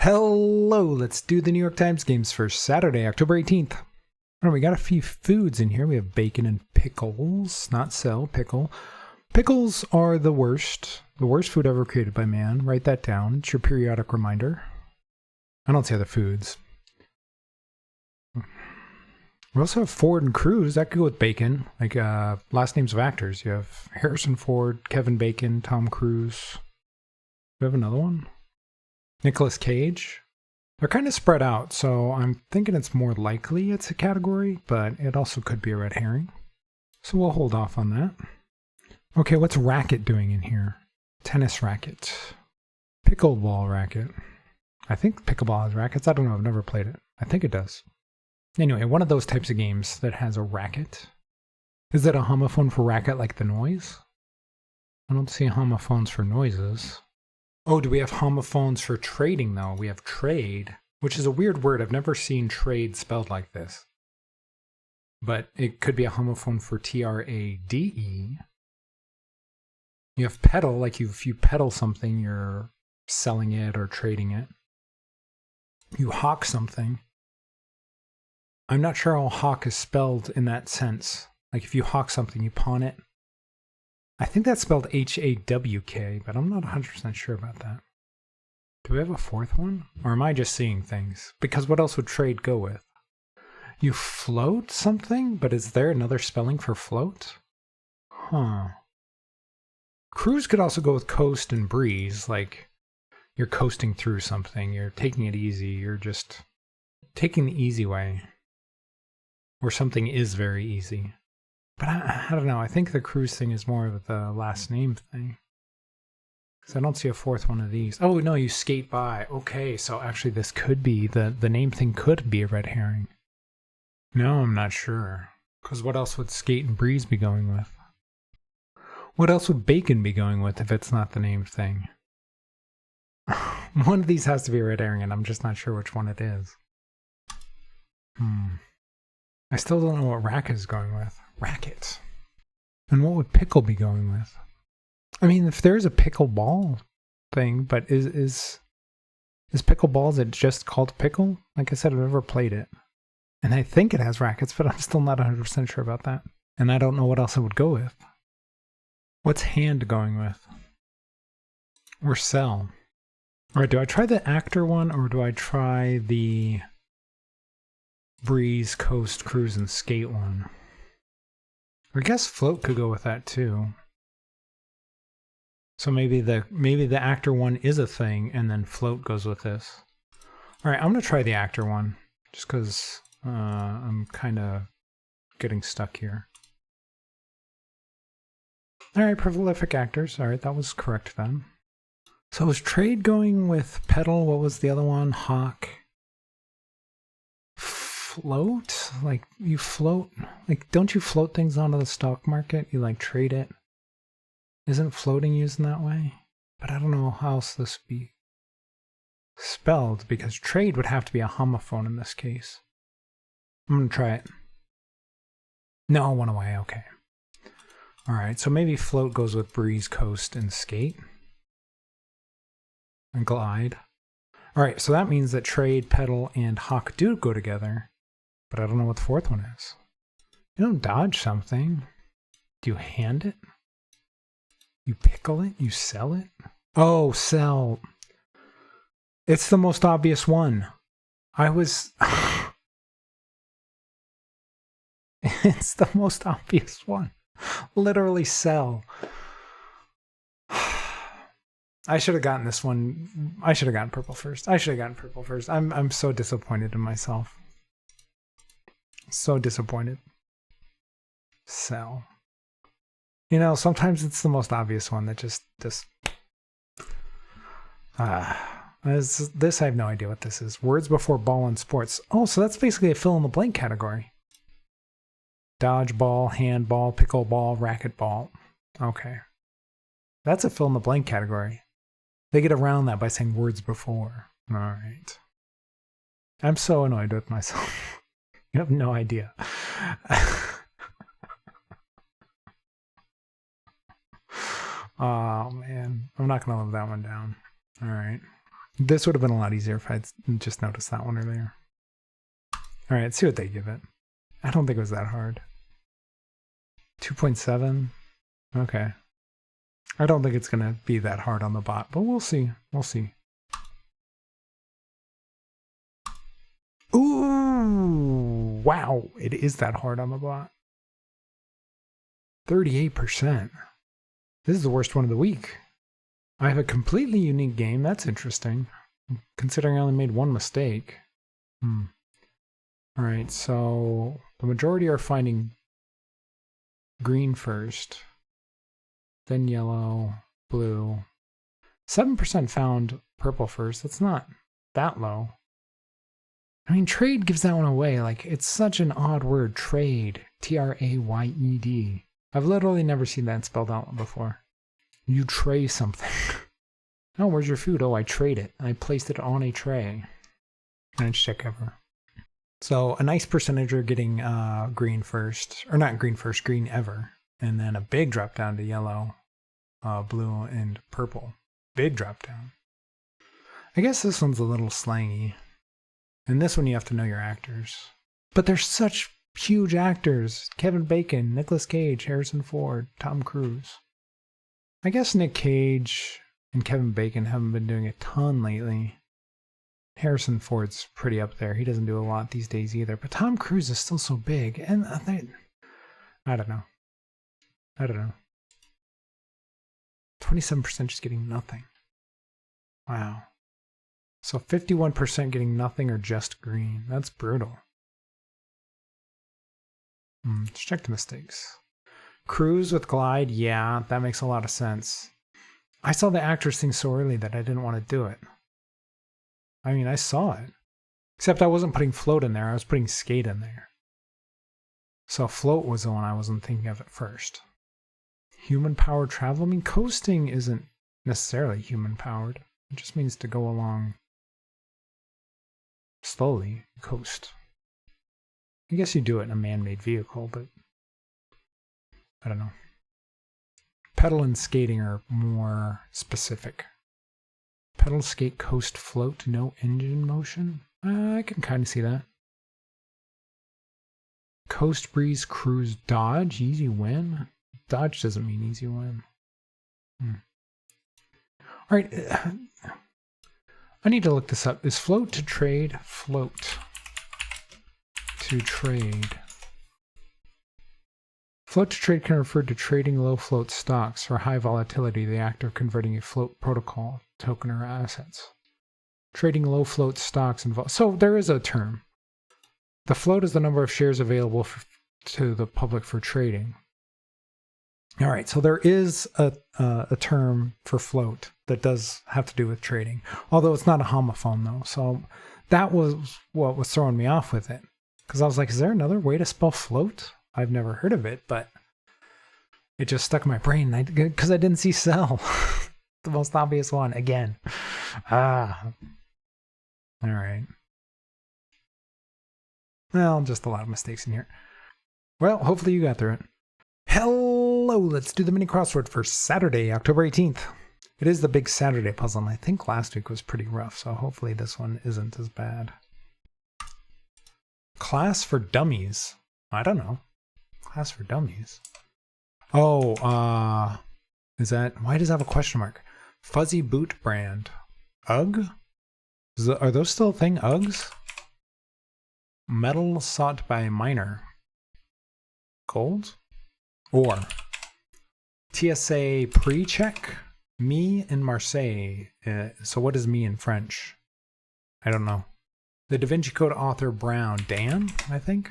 Hello, let's do the New York Times games for Saturday, October 18th. All right, we got a few foods in here. We have bacon and pickles, not sell, pickle. Pickles are the worst food ever created by man. Write that down. It's your periodic reminder. I don't see other foods. We also have Ford and Cruz. That could go with bacon, like last names of actors. You have Harrison Ford, Kevin Bacon, Tom Cruise. Do we have another one? Nicolas Cage. They're kind of spread out, so I'm thinking it's more likely it's a category, but it also could be a red herring. So we'll hold off on that. Okay, what's racket doing in here? Tennis racket. Pickleball racket. I think pickleball has rackets. I don't know. I've never played it. I think it does. Anyway, one of those types of games that has a racket. Is it a homophone for racket like the noise? I don't see homophones for noises. Oh, do we have homophones for trading, though? We have trade, which is a weird word. I've never seen trade spelled like this. But it could be a homophone for T-R-A-D-E. You have peddle, like if you peddle something, you're selling it or trading it. You hawk something. I'm not sure how hawk is spelled in that sense. Like if you hawk something, you pawn it. I think that's spelled H-A-W-K, but I'm not 100% sure about that. Do we have a fourth one? Or am I just seeing things? Because what else would trade go with? You float something? But is there another spelling for float? Huh. Cruise could also go with coast and breeze, like you're coasting through something, you're taking it easy, you're just taking the easy way. Or something is very easy. But I don't know, I think the cruise thing is more of the last name thing. Because I don't see a fourth one of these. Oh no, you skate by. Okay, so actually this could be, the name thing could be a red herring. No, I'm not sure. Because what else would skate and breeze be going with? What else would bacon be going with if it's not the name thing? One of these has to be a red herring, and I'm just not sure which one it is. I still don't know what racket is going with. Racket. And what would pickle be going with? I mean, if there's a pickleball thing, but is pickleball, is it just called pickle? Like I said, I've never played it. And I think it has rackets, but I'm still not 100% sure about that. And I don't know what else it would go with. What's hand going with? Or sell? Alright, do I try the actor one, or do I try the breeze, coast, cruise, and skate one? I guess float could go with that too. So maybe the actor one is a thing, and then float goes with this. Alright, I'm gonna try the actor one, just because I'm kind of getting stuck here. Alright, prolific actors. Alright, that was correct then. So was trade going with pedal? What was the other one? Hawk. Float? Like, you float? Like, don't you float things onto the stock market? You, like, trade it? Isn't floating used in that way? But I don't know how else this would be spelled, because trade would have to be a homophone in this case. I'm gonna try it. No, one away, okay. Alright, so maybe float goes with breeze, coast, and skate. And glide. Alright, so that means that trade, pedal, and hawk do go together. But I don't know what the fourth one is. You don't dodge something. Do you hand it? You pickle it? You sell it? Oh, sell. It's the most obvious one. It's the most obvious one. Literally sell. I should have gotten this one. I should have gotten purple first. I'm so disappointed in myself. So disappointed. Sell. You know, sometimes it's the most obvious one that just this I have no idea what this is. Words before ball in sports. Oh, so that's basically a fill in the blank category. Dodgeball, handball, pickleball, racquetball. Okay. That's a fill in the blank category. They get around that by saying words before. All right. I'm so annoyed with myself. You have no idea. Oh, man. I'm not going to live that one down. All right. This would have been a lot easier if I'd just noticed that one earlier. All right, let's see what they give it. I don't think it was that hard. 2.7. Okay. I don't think it's going to be that hard on the bot, but we'll see. We'll see. Ooh, wow. It is that hard on the bot. 38%. This is the worst one of the week. I have a completely unique game. That's interesting, considering I only made one mistake. All right, so the majority are finding green first, then yellow, blue. 7% found purple first. That's not that low. I mean, trade gives that one away. Like, it's such an odd word, trade. T-R-A-Y-E-D. I've literally never seen that spelled out before. You tray something. Oh, where's your food? Oh, I trade it. I placed it on a tray. And it's check ever. So a nice percentage are getting green first. Or not green first, green ever. And then a big drop down to yellow, blue, and purple. Big drop down. I guess this one's a little slangy. And this one you have to know your actors. But they're such huge actors. Kevin Bacon, Nicolas Cage, Harrison Ford, Tom Cruise. I guess Nick Cage and Kevin Bacon haven't been doing a ton lately. Harrison Ford's pretty up there. He doesn't do a lot these days either. But Tom Cruise is still so big. And I don't know. 27% just getting nothing. Wow. So 51% getting nothing or just green. That's brutal. Let's check the mistakes. Cruise with glide. Yeah, that makes a lot of sense. I saw the actors thing so early that I didn't want to do it. I mean, I saw it. Except I wasn't putting float in there. I was putting skate in there. So float was the one I wasn't thinking of at first. Human powered travel. I mean, coasting isn't necessarily human powered. It just means to go along slowly, coast. I guess you do it in a man-made vehicle, but I don't know. Pedal and skating are more specific. Pedal, skate, coast, float, no engine motion. I can kind of see that. Coast, breeze, cruise, dodge, easy win. Dodge doesn't mean easy win. All right. I need to look this up. Is float to trade? Float to trade. Float to trade can refer to trading low float stocks for high volatility, the act of converting a float protocol, token, or assets. Trading low float stocks involves. So there is a term. The float is the number of shares available to the public for trading. All right, so there is a term for float that does have to do with trading, although it's not a homophone though. So that was what was throwing me off with it, because I was like, is there another way to spell float? I've never heard of it, but it just stuck in my brain because I didn't see sell. The most obvious one again. All right. Well, just a lot of mistakes in here. Well, hopefully you got through it. Hello, let's do the mini crossword for Saturday, October 18th. It is the big Saturday puzzle, and I think last week was pretty rough, so hopefully this one isn't as bad. Class for dummies. I don't know. Class for dummies. Oh, is that, why does it have a question mark? Fuzzy boot brand. UGG? Are those still a thing? UGGs? Metal sought by miner. Gold? Or TSA pre-check? Me in Marseille. So what is me in French? I don't know. The Da Vinci Code author Brown. Dan, I think?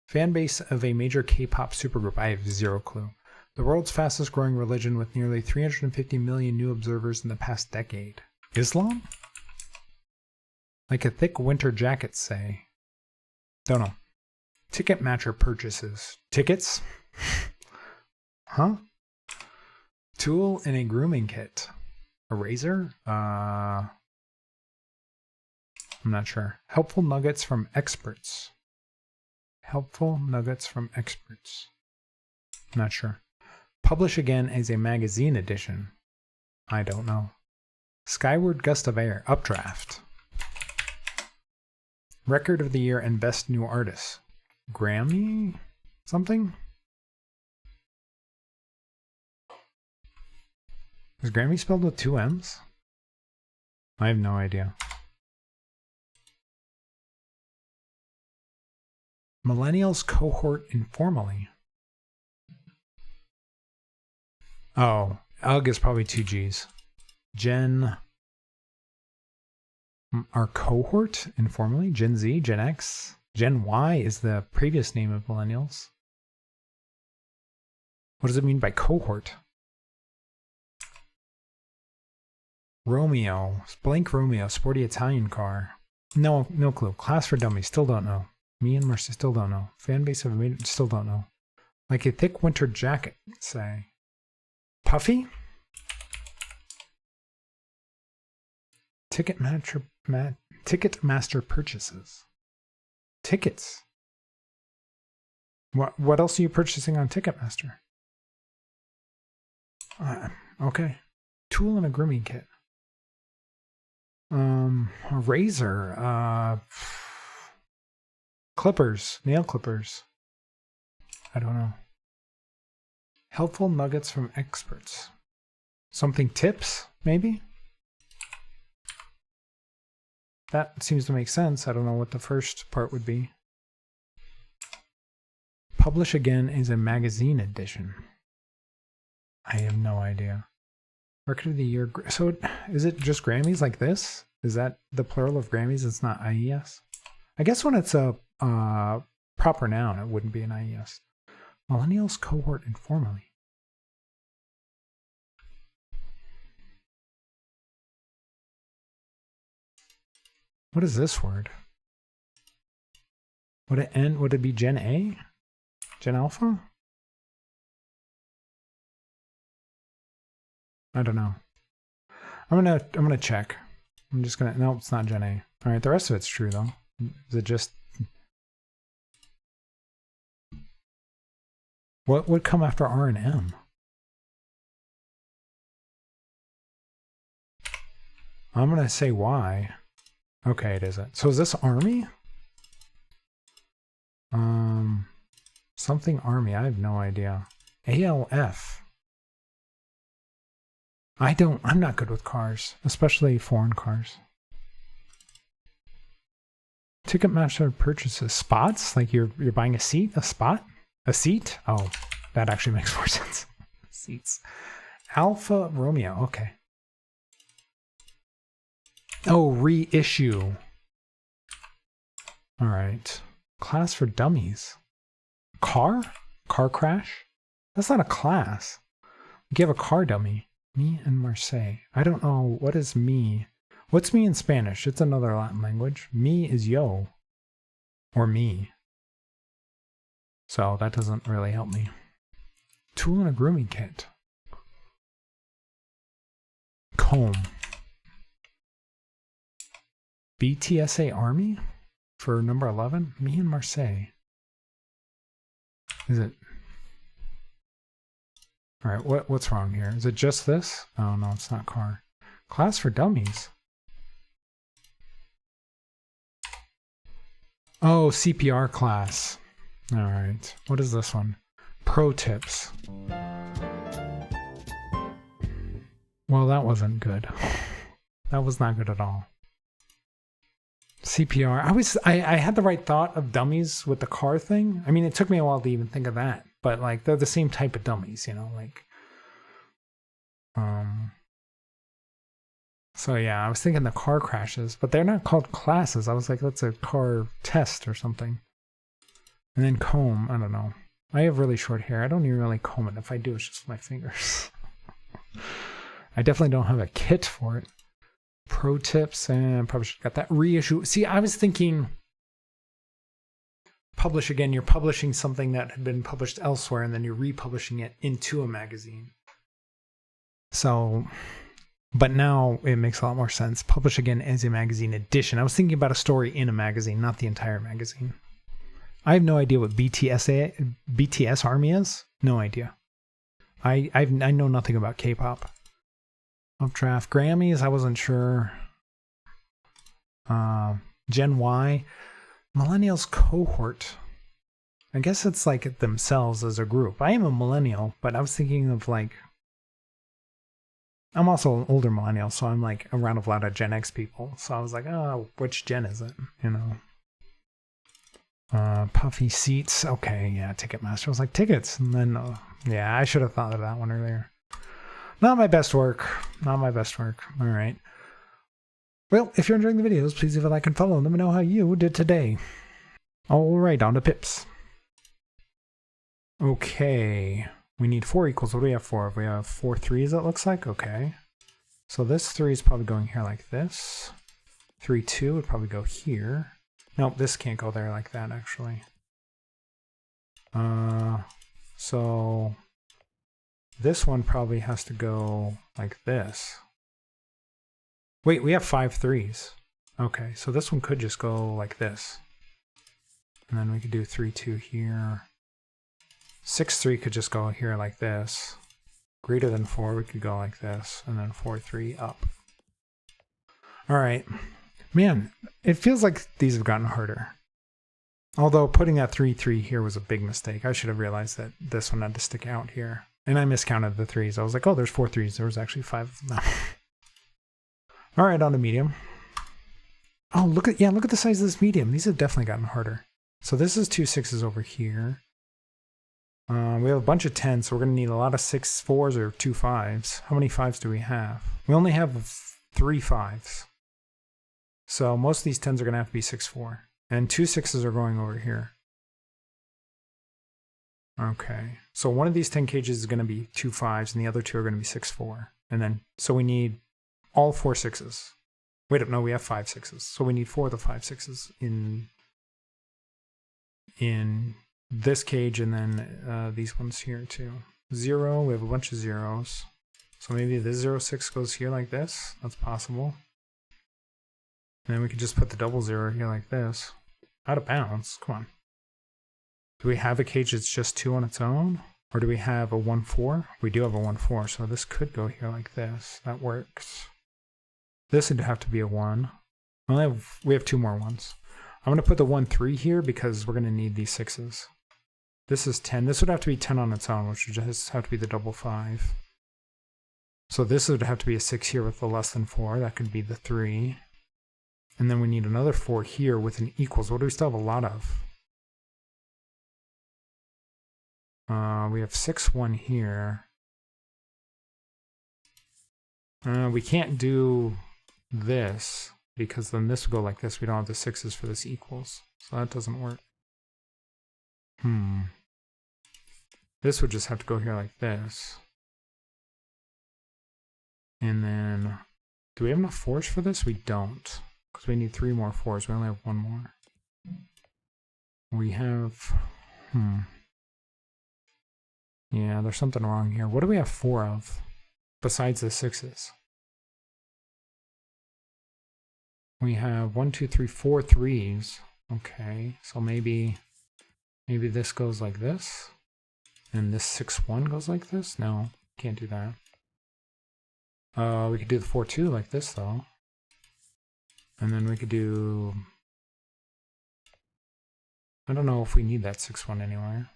Fan base of a major K-pop supergroup. I have zero clue. The world's fastest growing religion with nearly 350 million new observers in the past decade. Islam? Like a thick winter jacket, say. Don't know. Ticket matcher purchases. Tickets? Huh? Tool in a grooming kit. A razor? I'm not sure. Helpful nuggets from experts. Helpful nuggets from experts. Not sure. Publish again as a magazine edition. I don't know. Skyward Gust of Air, Updraft. Record of the Year and Best New Artist. Grammy? Something? Is Grammy spelled with 2 M's? I have no idea. Millennials Cohort Informally. Oh, UG is probably 2 G's. Our cohort informally? Gen Z, Gen X, Gen Y is the previous name of millennials. What does it mean by cohort? Romeo, blank Romeo, sporty Italian car. No clue. Class for Dummies, still don't know. Me and Mercy still don't know. Fan base of me, still don't know. Like a thick winter jacket, say. Puffy? Ticketmaster purchases. Tickets. What else are you purchasing on Ticketmaster? Okay. Tool and a grooming kit. A razor. Clippers. Nail clippers. I don't know. Helpful nuggets from experts. Something tips, maybe? That seems to make sense. I don't know what the first part would be. Publish Again is a magazine edition. I have no idea. Record of the Year. So is it just Grammys like this? Is that the plural of Grammys? It's not IES? I guess when it's a proper noun, it wouldn't be an IES. Millennials Cohort Informally. What is this word? Would it end? Would it be Gen A? Gen Alpha? I don't know. I'm gonna check. I'm just gonna. No, it's not Gen A. All right, the rest of it's true though. Is it just? What would come after R and M? I'm gonna say Y. Okay, it isn't. So is this Army? Something Army. I have no idea. ALF. I'm not good with cars, especially foreign cars. Ticketmaster purchases. Spots? Like you're buying a seat? A spot? A seat? Oh, that actually makes more sense. Seats. Alpha Romeo. Okay. Oh, reissue. All right. Class for Dummies. Car? Car crash? That's not a class. You have a car dummy. Me and Marseille. I don't know. What is me? What's me in Spanish? It's another Latin language. Me is yo. Or me. So that doesn't really help me. Tool and a grooming kit. Comb. BTSA Army for number 11. Me and Marseille. Is it? All right, what's wrong here? Is it just this? Oh no, it's not car. Class for Dummies. Oh, CPR class. All right, what is this one? Pro tips. Well, that wasn't good. That was not good at all. CPR. I had the right thought of dummies with the car thing. I mean, it took me a while to even think of that, but like they're the same type of dummies, you know, like so yeah, I was thinking the car crashes, but they're not called classes. I was like, that's a car test or something. And then comb, I don't know. I have really short hair. I don't even really comb it. If I do, it's just my fingers. I definitely don't have a kit for it. Pro tips, and probably should have got that. Reissue. See, I was thinking publish again. You're publishing something that had been published elsewhere, and then you're republishing it into a magazine. So, but now it makes a lot more sense. Publish again as a magazine edition. I was thinking about a story in a magazine, not the entire magazine. I have no idea what BTS Army is. No idea. I know nothing about K-pop. Updraft. Grammys, I wasn't sure. Gen Y. Millennials cohort. I guess it's like themselves as a group. I am a millennial, but I was thinking of like... I'm also an older millennial, so I'm like around a lot of Gen X people. So I was like, oh, which gen is it? You know? Puffy seats. Okay, yeah, Ticketmaster. I was like, tickets. And then, yeah, I should have thought of that one earlier. Not my best work. Not my best work. All right. Well, if you're enjoying the videos, please leave a like and follow. Let me know how you did today. All right, on to pips. Okay. We need 4 equals. What do we have 4? We have 4 3s, it looks like. Okay. So this 3 is probably going here like this. 3 2 would probably go here. Nope, this can't go there like that, actually. So this one probably has to go like this. Wait, we have 5 3s. Okay, so this one could just go like this. And then we could do 3 2 here. 6 3 could just go here like this. Greater than 4, we could go like this. And then 4 3 up. Alright. Man, it feels like these have gotten harder. Although putting that 3 3 here was a big mistake. I should have realized that this one had to stick out here. And I miscounted the 3s. I was like, oh, there's 4 3s. There was actually 5 of them. Alright, on to medium. Oh, look at the size of this medium. These have definitely gotten harder. So this is 2 6s over here. We have a bunch of 10s, so we're going to need a lot of 6 4s or 2 5s. How many 5s do we have? We only have 3 5s. So most of these 10s are going to have to be 6 4. And 2 6s are going over here. Okay. So one of these 10 cages is going to be 2 5s, and the other 2 are going to be 6 4. And then, so we need all 4 6s. Wait, no, we have 5 6s. So we need 4 of the 5 6s in this cage, and then these ones here too. 0, we have a bunch of zeros. So maybe this 0 6 goes here like this. That's possible. And then we could just put the double 0 here like this. Out of bounds. Come on. Do we have a cage that's just 2 on its own? Or do we have a 1 4? We do have a 1 4, so this could go here like this. That works. This would have to be a 1. We have 2 more ones. I'm going to put the 1 3 here because we're going to need these 6s. This is 10. This would have to be 10 on its own, which would just have to be the double 5. So this would have to be a 6 here with the less than 4. That could be the 3. And then we need another 4 here with an equals. What do we still have a lot of? We have 6 1 here. We can't do this because then this would go like this. We don't have the 6s for this equals. So that doesn't work. This would just have to go here like this. And then, do we have enough 4s for this? We don't. Because we need 3 more 4s. We only have 1 more. We have, yeah, there's something wrong here. What do we have 4 of besides the 6s? We have 1, 2, 3, 4 3s. Okay, so maybe this goes like this. And this 6 1 goes like this? No, can't do that. We could do the 4 2 like this though. And then we could do, I don't know if we need that 6 1 anywhere.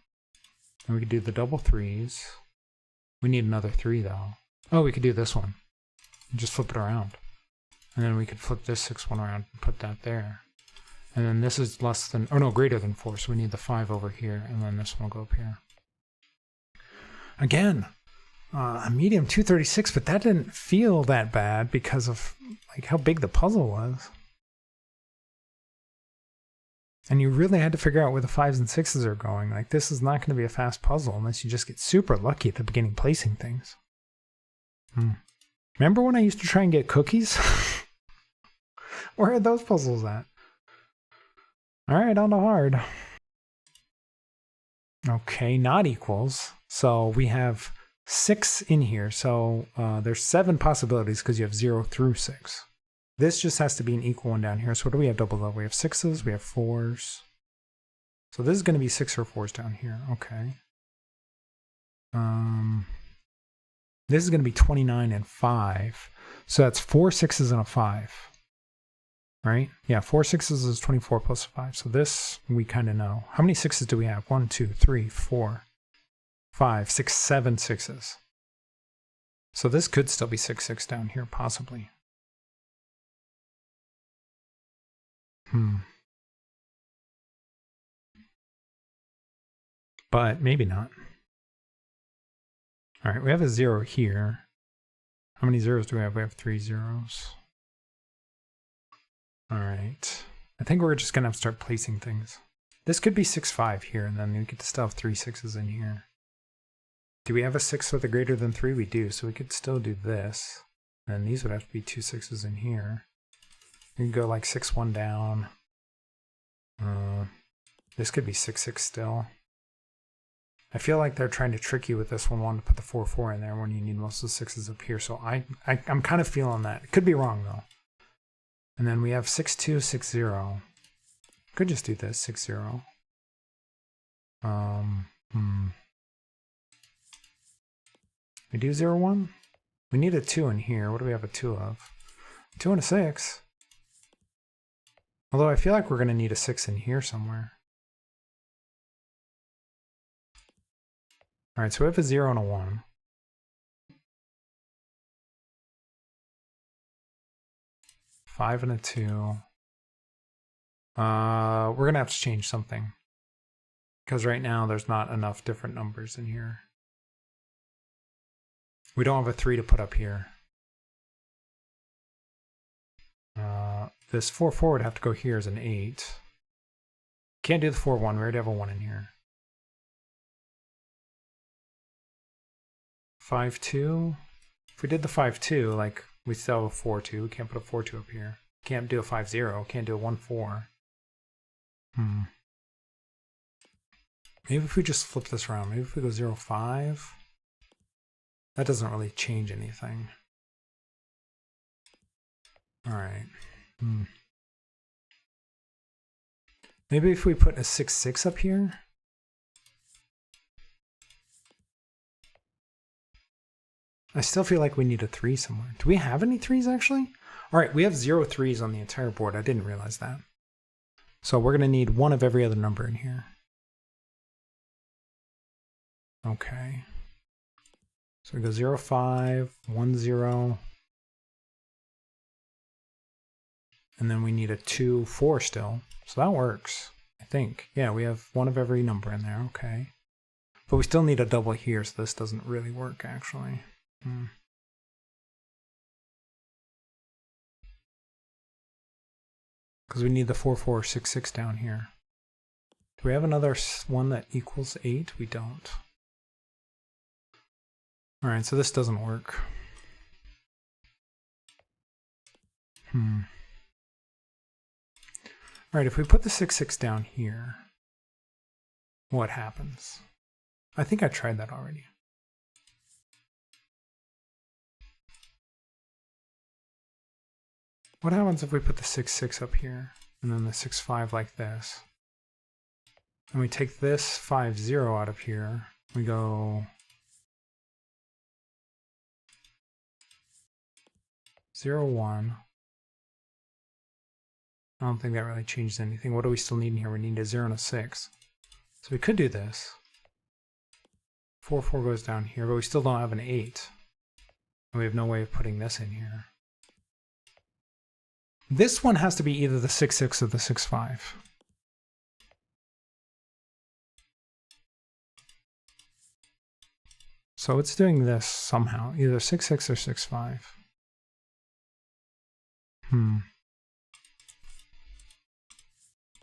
And we could do the double 3s. We need another 3 though. Oh, we could do this one. Just flip it around. And then we could flip this 6 1 around and put that there. And then this is less than, oh no, greater than 4. So we need the 5 over here. And then this one will go up here. Again, a medium 236, but that didn't feel that bad because of like how big the puzzle was. And you really had to figure out where the 5s and 6s are going. Like this is not going to be a fast puzzle unless you just get super lucky at the beginning placing things. Remember when I used to try and get cookies? Where are those puzzles at? Alright, on to hard. Okay, not equals. So we have 6 in here. So there's 7 possibilities because you have 0 through 6. This just has to be an equal one down here. So what do we have doubled up? We have 6s, we have 4s. So this is going to be 6 or 4s down here. Okay. This is going to be 29 and 5. So that's 4 6s and a 5. Right? Yeah, 4 6s is 24 plus 5. So this we kind of know. How many 6s do we have? 1, 2, 3, 4, 5, 6, 7 6s. So this could still be 6 6 down here, possibly. But maybe not. All right, we have a 0 here. How many zeros do we have? We have 3 zeros. All right. I think we're just going to have to start placing things. This could be 6 5 here, and then we could still have 3 6s in here. Do we have a 6 with a greater than 3? We do, so we could still do this. And these would have to be 2 6s in here. We can go like 6 1 down. This could be 6 6 still. I feel like they're trying to trick you with this one, wanting to put the 4 4 in there when you need most of the 6s up here. So I'm kind of feeling that. It could be wrong though. And then we have 6 2 6 0. Could just do this 6 0. We do 0 1. We need a 2 in here. What do we have a 2 of? 2 and a 6. Although I feel like we're going to need a 6 in here somewhere. All right, so we have a 0 and a 1. Five and a 2. We're going to have to change something. Because right now there's not enough different numbers in here. We don't have a 3 to put up here. This 4 4 would have to go here as an 8. Can't do the 4 1. We already have a 1 in here. 5 2. If we did the 5 2, like we still have a 4 2. We can't put a 4 2 up here. Can't do a 5 0. Can't do a 1 4. Maybe if we just flip this around. Maybe if we go 0 5. That doesn't really change anything. All right. Maybe if we put a 6 6 up here. I still feel like we need a 3 somewhere. Do we have any 3s actually? All right, we have 0 3s on the entire board. I didn't realize that. So we're going to need one of every other number in here. Okay. So we go 0 5, 1 0. And then we need a 2 4 still. So that works, I think. Yeah, we have one of every number in there. Okay. But we still need a double here, so this doesn't really work actually. Because we need the 4 4 6 6 down here. Do we have another one that equals 8? We don't. All right, so this doesn't work. All right, if we put the 6 6 down here, what happens? I think I tried that already. What happens if we put the 6 6 up here and then the 6 5 like this? And we take this 5 0 out of here. We go 0 1. I don't think that really changes anything. What do we still need in here? We need a 0 and a 6. So we could do this. 4 4 goes down here, but we still don't have an 8. And we have no way of putting this in here. This one has to be either the 6 6 or the 6 5. So it's doing this somehow, either 6 6 or 6 5.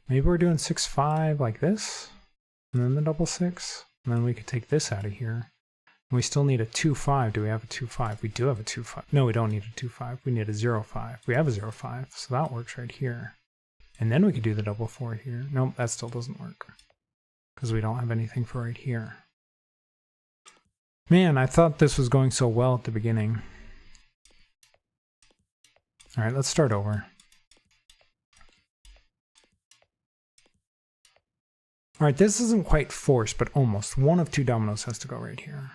Maybe we're doing 6 5 like this, and then the double 6, and then we could take this out of here. And we still need a 2 5. Do we have a 2 5? We do have a 2 5. No, we don't need a 2 5. We need a 0 5. We have a 0 5, so that works right here. And then we could do the double 4 here. Nope, that still doesn't work because we don't have anything for right here. Man, I thought this was going so well at the beginning. All right, let's start over. All right, this isn't quite forced, but almost. One of 2 dominoes has to go right here.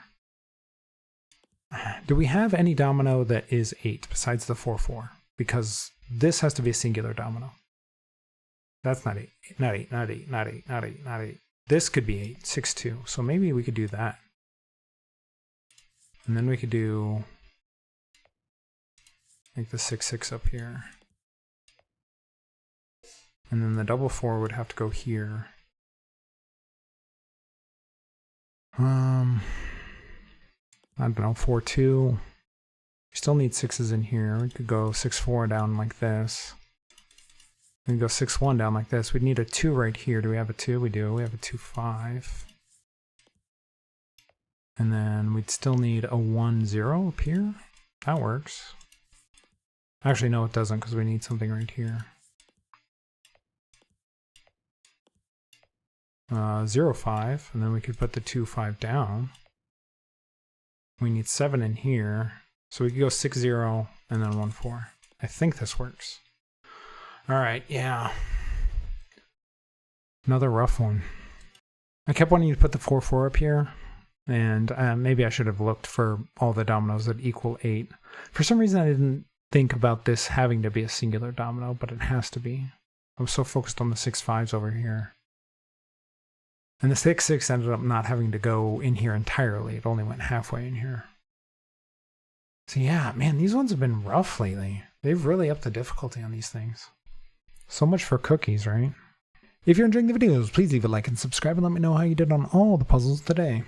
Do we have any domino that is 8 besides the 4-4? Because this has to be a singular domino. That's not 8. Not 8, not 8, not 8, not 8, not 8. This could be 8, 6-2. So maybe we could do that. And then we could do like the 6-6 up here. And then the double 4 would have to go here. I don't know, 4-2. We still need 6s in here. We could go 6-4 down like this. We can go 6-1 down like this. We'd need a 2 right here. Do we have a 2? We do. We have a 2-5. And then we'd still need a 1-0 up here. That works. Actually, no, it doesn't, because we need something right here. 0-5, and then we could put the 2-5 down. We need 7 in here, so we could go 6-0 and then 1-4. I think this works. All right, yeah. Another rough one. I kept wanting to put the 4-4 up here, and maybe I should have looked for all the dominoes that equal 8. For some reason, I didn't think about this having to be a singular domino, but it has to be. I was so focused on the 6-5s over here. And the 6-6 ended up not having to go in here entirely. It only went halfway in here. So yeah, man, these ones have been rough lately. They've really upped the difficulty on these things. So much for cookies, right? If you're enjoying the videos, please leave a like and subscribe and let me know how you did on all the puzzles today.